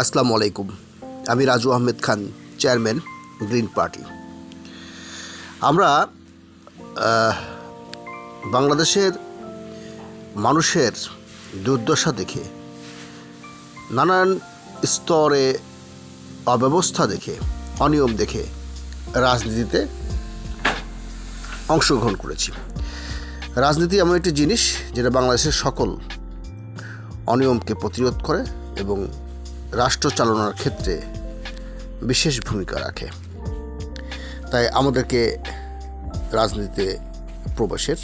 আসসালামু আলাইকুম। আমি Raju Ahmed Khan, chairman, green party. আমরা বাংলাদেশের মানুষের দুর্দশা দেখে, নানান স্তরে অব্যবস্থা দেখে, অনিয়ম দেখে রাজনীতিতে অংশগ্রহণ করেছি। রাজনীতি এমন একটি জিনিস যেটা বাংলাদেশের সকল অনিয়মকে প্রতিরোধ করে এবং রাষ্ট্র চালনার ক্ষেত্রে বিশেষ ভূমিকা রাখে। তাই আমাদেরকে রাজনীতিতে প্রবেশের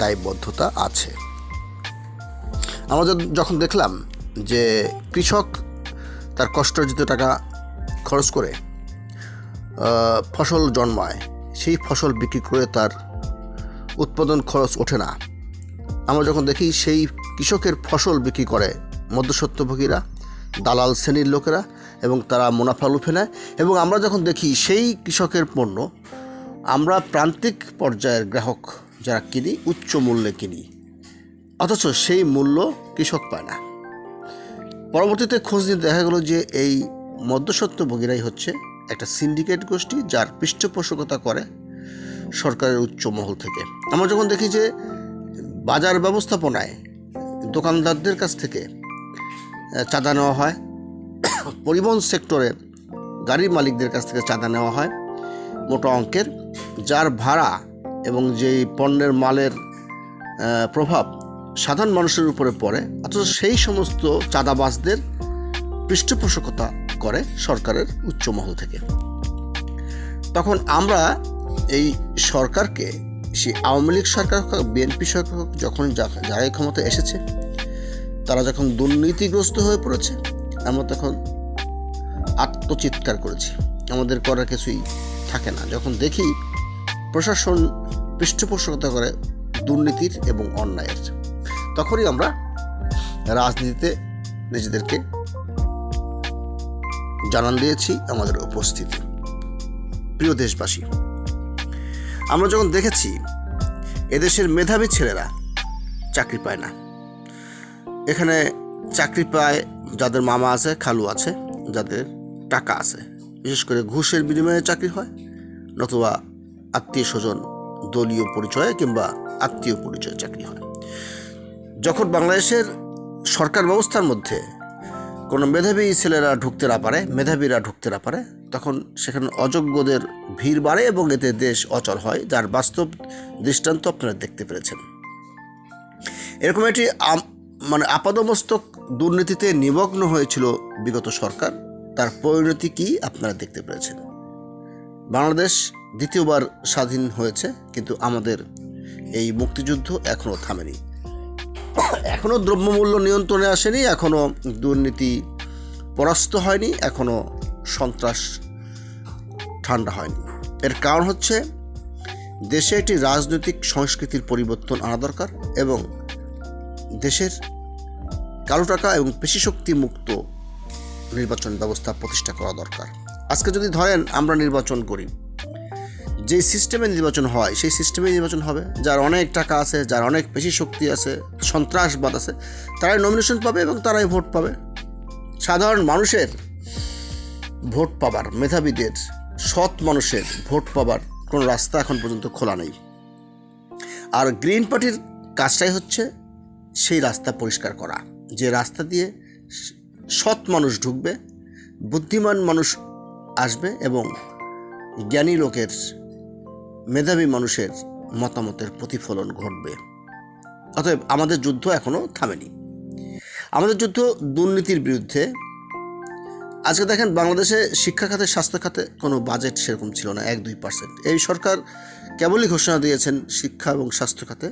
দায়বদ্ধতা আছে। আমরা যখন দেখলাম যে কৃষক তার কষ্টার্জিত টাকা খরচ করে ফসল জন্মায়, সেই ফসল বিক্রি করে তার উৎপাদন খরচ ওঠে না। আমরা যখন দেখি সেই কৃষকের ফসল বিক্রি করে মধ্যস্বত্বভোগীরা, দালাল শ্রেণীর লোকেরা, এবং তারা মুনাফা লুফে নেয়। এবং আমরা যখন দেখি সেই কৃষকের পণ্য আমরা প্রান্তিক পর্যায়ের গ্রাহক যারা কিনি, উচ্চ মূল্যে কিনি, অথচ সেই মূল্য কৃষক পায় না। পরবর্তীতে খোঁজ নিয়ে দেখা গেল যে এই মধ্যস্বত্বভোগীরাই হচ্ছে একটা সিন্ডিকেট গোষ্ঠী, যার পৃষ্ঠপোষকতা করে সরকারের উচ্চ মহল থেকে। আমরা যখন দেখি যে বাজার ব্যবস্থাপনায় দোকানদারদের কাছ থেকে চাঁদা নেওয়া হয়, পরিবহন সেক্টরে গাড়ির মালিকদের কাছ থেকে চাঁদা নেওয়া হয় মোটা অঙ্কের, যার ভাড়া এবং যেই পণ্যের মালের প্রভাব সাধারণ মানুষের উপরে পড়ে, অথচ সেই সমস্ত চাঁদাবাজদের পৃষ্ঠপোষকতা করে সরকারের উচ্চ মহল থেকে। তখন আমরা এই সরকারকে, সেই আওয়ামী লীগ সরকার হোক, বিএনপি সরকার হোক, যখন যারাই ক্ষমতা এসেছে তারা যখন দুর্নীতিগ্রস্ত হয়ে পড়েছে, আমরা তখন আত্মচিৎকার করেছি। আমাদের করার কিছুই থাকে না যখন দেখি প্রশাসন পৃষ্ঠপোষকতা করে দুর্নীতির এবং অন্যায়ের। তখনই আমরা রাজনীতিতে নিজেদেরকে জানান দিয়েছি আমাদের উপস্থিতি। প্রিয় দেশবাসী, আমরা যখন দেখেছি এদেশের মেধাবী ছেলেরা চাকরি পায় না, এখানে চাকরি পায় যাদের মামা আছে, খালু আছে, যাদের টাকা আছে, বিশেষ করে ঘুষের বিনিময়ে চাকরি হয়, নতুবা আত্মীয় স্বজন, দলীয় পরিচয়ে কিংবা আত্মীয় পরিচয়ে চাকরি হয়। যখন বাংলাদেশের সরকার ব্যবস্থার মধ্যে কোনো মেধাবী ছেলেরা ঢুকতে না পারে, মেধাবীরা ঢুকতে না পারে, তখন সেখানে অযোগ্যদের ভিড় বাড়ে এবং এতে দেশ অচল হয়, যার বাস্তব দৃষ্টান্ত আপনারা দেখতে পেরেছেন। এরকম একটি আপাদমস্তক দুর্নীতিতে নিমগ্ন হয়েছিল বিগত সরকার, তার পরিণতি কি আপনারা দেখতে পেরেছেন। বাংলাদেশ দ্বিতীয়বার স্বাধীন হয়েছে, কিন্তু আমাদের এই মুক্তিযুদ্ধ এখনও থামেনি, এখনও দ্রব্যমূল্য নিয়ন্ত্রণে আসেনি, এখনও দুর্নীতি পরাস্ত হয়নি, এখনও সন্ত্রাস ঠান্ডা হয়নি। এর কারণ হচ্ছে দেশে একটি রাজনৈতিক সংস্কৃতির পরিবর্তন আনা দরকার এবং দেশের কালো টাকা এবং পেশিশক্তি মুক্ত নির্বাচন ব্যবস্থা প্রতিষ্ঠা করা দরকার। আজকে যদি ধরেন আমরা নির্বাচন করি, যে সিস্টেমে নির্বাচন হয় সেই সিস্টেমে নির্বাচন হবে। যার অনেক টাকা আছে, যার অনেক পেশি শক্তি আছে, সন্ত্রাসবাদ আছে, তারাই নমিনেশন পাবে এবং তারাই ভোট পাবে। সাধারণ মানুষের ভোট পাবার, মেধাবীদের, সৎ মানুষের ভোট পাবার কোনো রাস্তা এখন পর্যন্ত খোলা নেই। আর গ্রিন পার্টির কাজটাই হচ্ছে সেই রাস্তা পরিষ্কার করা, যে রাস্তা দিয়ে সৎ মানুষ ঢুকবে, বুদ্ধিমান মানুষ আসবে এবং জ্ঞানী লোকের, মেধাবী মানুষের মতামতের প্রতিফলন ঘটবে। অতএব আমাদের যুদ্ধ এখনও থামেনি। আমাদের যুদ্ধ দুর্নীতির বিরুদ্ধে। আজকে দেখেন বাংলাদেশে শিক্ষা খাতে, স্বাস্থ্য খাতে কোনো বাজেট সেরকম ছিল না, 1-2%। এই সরকার কেবলই ঘোষণা দিয়েছেন শিক্ষা এবং স্বাস্থ্য খাতে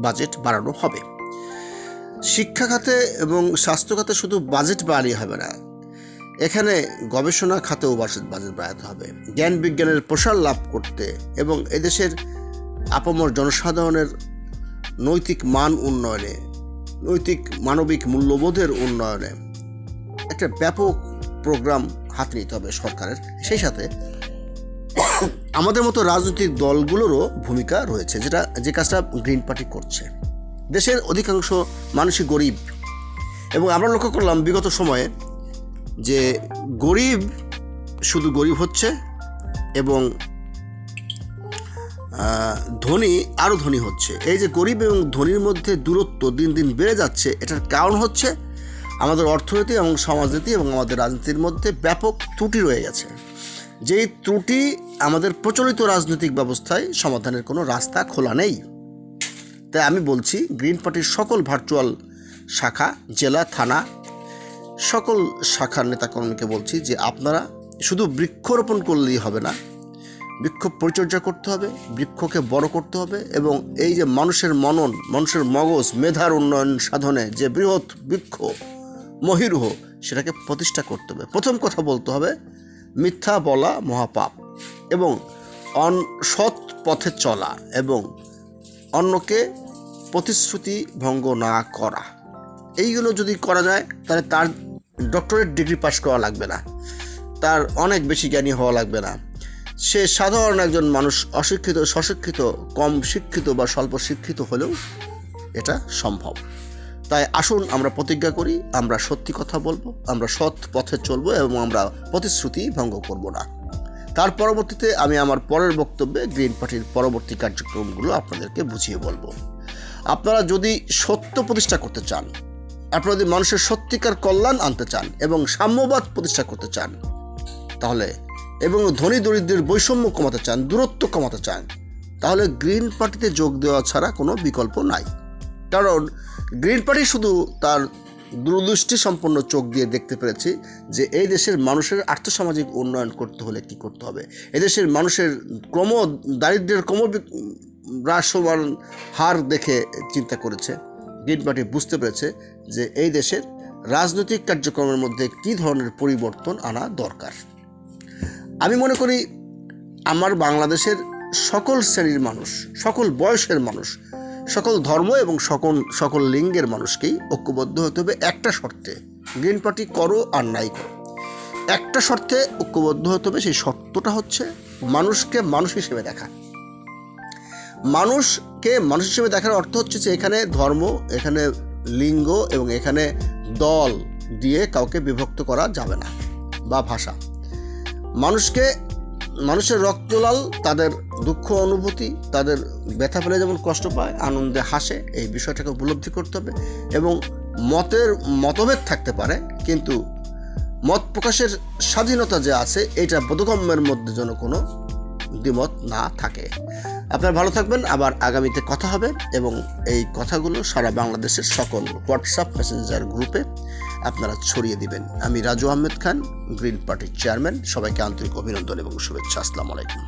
বাজেট বাড়ানো হবে। শিক্ষা খাতে এবং স্বাস্থ্য খাতে শুধু বাজেট বাড়িয়ে হবে না, এখানে গবেষণা খাতেও বাজেট বাড়াতে হবে। জ্ঞান বিজ্ঞানের প্রসার লাভ করতে এবং এদেশের আপামর জনসাধারণের নৈতিক মান উন্নয়নে, নৈতিক মানবিক মূল্যবোধের উন্নয়নে একটা ব্যাপক প্রোগ্রাম হাতে নিতে হবে সরকারের। সেই সাথে আমাদের মতো রাজনৈতিক দলগুলোরও ভূমিকা রয়েছে, যে কাজটা গ্রিন পার্টি করছে। দেশের অধিকাংশ মানুষই গরিব এবং আমরা লক্ষ্য করলাম বিগত সময়ে যে গরিব শুধু গরিব হচ্ছে এবং ধনী আরও ধনী হচ্ছে। এই যে গরিব এবং ধনীর মধ্যে দূরত্ব দিন দিন বেড়ে যাচ্ছে, এটার কারণ হচ্ছে আমাদের অর্থনীতি এবং সমাজনীতি এবং আমাদের রাজনীতির মধ্যে ব্যাপক ত্রুটি রয়ে গেছে। যেই ত্রুটি আমাদের প্রচলিত রাজনৈতিক ব্যবস্থায় সমাধানের কোনো রাস্তা খোলা নেই। তাই আমি বলছি গ্রিন পার্টির সকল ভার্চুয়াল শাখা, জেলা, থানা, সকল শাখার নেতাকর্মীকে বলছি যে আপনারা শুধু বৃক্ষরোপণ করলেই হবে না, বৃক্ষ পরিচর্যা করতে হবে, বৃক্ষকে বড় করতে হবে এবং এই যে মানুষের মনন, মানুষের মগজ, মেধার উন্নয়ন সাধনে যে বৃহৎ বৃক্ষ মহিরুহ, সেটাকে প্রতিষ্ঠা করতে হবে। প্রথম কথা বলতে হবে মিথ্যা বলা মহাপাপ এবং সৎ পথে চলা এবং অন্যকে প্রতিশ্রুতি ভঙ্গ না করা। এইগুলো যদি করা যায় তাহলে তার ডক্টরেট ডিগ্রি পাস করা লাগবে না, তার অনেক বেশি জ্ঞানী হওয়া লাগবে না, সে সাধারণ একজন মানুষ, অশিক্ষিত, স্বশিক্ষিত, কম শিক্ষিত বা স্বল্প শিক্ষিত হলেও এটা সম্ভব। তাই আসুন আমরা প্রতিজ্ঞা করি, আমরা সত্যি কথা বলবো, আমরা সৎ পথে চলবো এবং আমরা প্রতিশ্রুতি ভঙ্গ করব না। তার পরবর্তীতে আমি আমার পরের বক্তব্যে গ্রিন পার্টির পরবর্তী কার্যক্রমগুলো আপনাদেরকে বুঝিয়ে বলবো। আপনারা যদি সত্য প্রতিষ্ঠা করতে চান, আপনারা যদি মানুষের সত্যিকার কল্যাণ আনতে চান এবং সাম্যবাদ প্রতিষ্ঠা করতে চান তাহলে, এবং ধনী দরিদ্রের বৈষম্য কমাতে চান, দূরত্ব কমাতে চান, তাহলে গ্রিন পার্টিতে যোগ দেওয়া ছাড়া কোনো বিকল্প নাই। কারণ গ্রিন পার্টি শুধু তার দূরদৃষ্টি সম্পন্ন চোখ দিয়ে দেখতে পেরেছি যে এই দেশের মানুষের আর্থসামাজিক উন্নয়ন করতে হলে কী করতে হবে। এদেশের মানুষের দারিদ্র্যের হ্রাসমান হার দেখে চিন্তা করেছে, গ্রিন পার্টি বুঝতে পেরেছে যে এই দেশের রাজনৈতিক কার্যক্রমের মধ্যে কী ধরনের পরিবর্তন আনা দরকার। আমি মনে করি আমার বাংলাদেশের সকল শ্রেণীর মানুষ, সকল বয়সের মানুষ, সকল ধর্ম এবং সকল লিঙ্গের মানুষকেই ঐক্যবদ্ধ হতে হবে একটা শর্তে। গ্রিন পার্টি করো আর নাই করো, একটা শর্তে ঐক্যবদ্ধ হতে হবে। সেই শর্তটা হচ্ছে মানুষকে মানুষ হিসেবে দেখা। মানুষকে মানুষ হিসেবে দেখার অর্থ হচ্ছে যে এখানে ধর্ম, এখানে লিঙ্গ এবং এখানে দল দিয়ে কাউকে বিভক্ত করা যাবে না, বা ভাষা। মানুষের রক্তলাল, তাদের দুঃখ অনুভূতি, তাদের ব্যথা পেলে যেমন কষ্ট পায়, আনন্দে হাসে, এই বিষয়টাকে উপলব্ধি করতে হবে। এবং মতভেদ থাকতে পারে, কিন্তু মত প্রকাশের স্বাধীনতা যে আছে এটা বোধগম্যের মধ্যে যেন কোনো দ্বিমত না থাকে। আপনারা ভালো থাকবেন, আবার আগামীতে কথা হবে এবং এই কথাগুলো সারা বাংলাদেশের সকল হোয়াটসঅ্যাপ মেসেঞ্জার গ্রুপে আপনারা ছড়িয়ে দিবেন। আমি রাজু আহমেদ খান, গ্রিন পার্টির চেয়ারম্যান। সবাইকে আন্তরিক অভিনন্দন এবং শুভেচ্ছা। আসসালামু আলাইকুম।